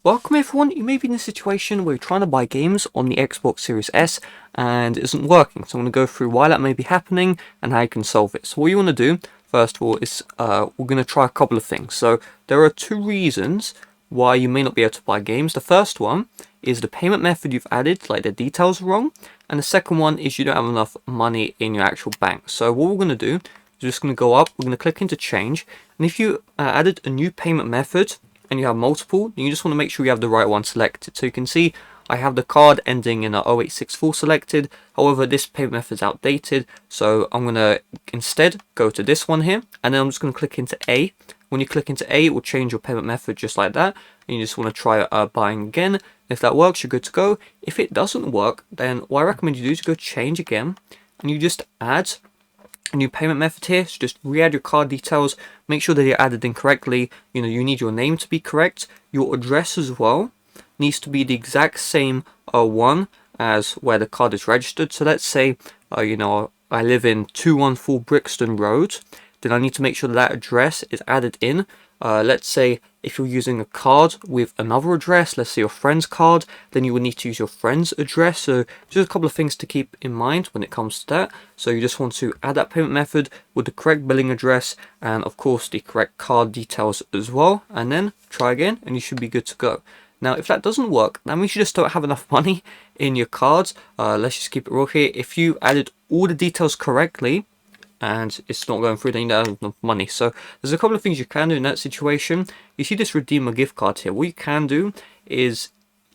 Welcome everyone. You may be in a situation where you're trying to buy games on the Xbox Series S and it isn't working. So I'm going to go through why that may be happening and how you can solve it. So what you want to do, first of all, is we're going to try a couple of things. So there are two reasons why you may not be able to buy games. The first one is the payment method you've added, like the details are wrong. And the second one is you don't have enough money in your actual bank. So what we're going to do is we're just going to go up, we're going to click into change. And if you added a new payment method, and you have multiple, you just want to make sure you have the right one selected. So you can see I have the card ending in a 0864 selected. However, this payment method is outdated, so I'm going to instead go to this one here, and then I'm just going to click into A. When you click into A, it will change your payment method just like that, and you just want to try buying again. If that works, you're good to go. If it doesn't work, then what I recommend you do is go change again, and you just add a new payment method here. So just re-add your card details, make sure that they're added in correctly. You need your name to be correct, your address as well needs to be the exact same one as where the card is registered. So let's say I live in 214 Brixton Road, then I need to make sure that address is added in. Let's say if you're using a card with another address, let's say your friend's card, then you will need to use your friend's address. So just a couple of things to keep in mind when it comes to that. So you just want to add that payment method with the correct billing address and of course the correct card details as well, and then try again and you should be good to go. Now if that doesn't work, that means you just don't have enough money in your cards. Let's just keep it real here. If you added all the details correctly and it's not going through, then you don't have enough money. So there's a couple of things you can do in that situation. You see this redeem a gift card here. What you can do is,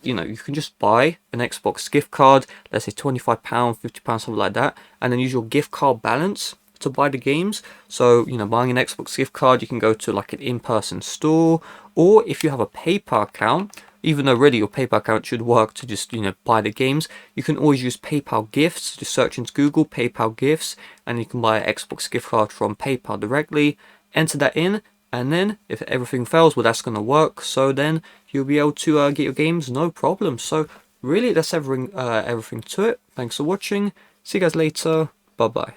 you can just buy an Xbox gift card, let's say £25, £50, something like that, and then use your gift card balance to buy the games. So, buying an Xbox gift card, you can go to like an in-person store, or if you have a PayPal account, even though really your PayPal account should work to just, buy the games, you can always use PayPal gifts. Just search into Google PayPal gifts and you can buy an Xbox gift card from PayPal directly, enter that in, and then if everything fails, well, that's going to work. So then you'll be able to get your games no problem. So really that's everything to it. Thanks for watching. See you guys later. Bye bye.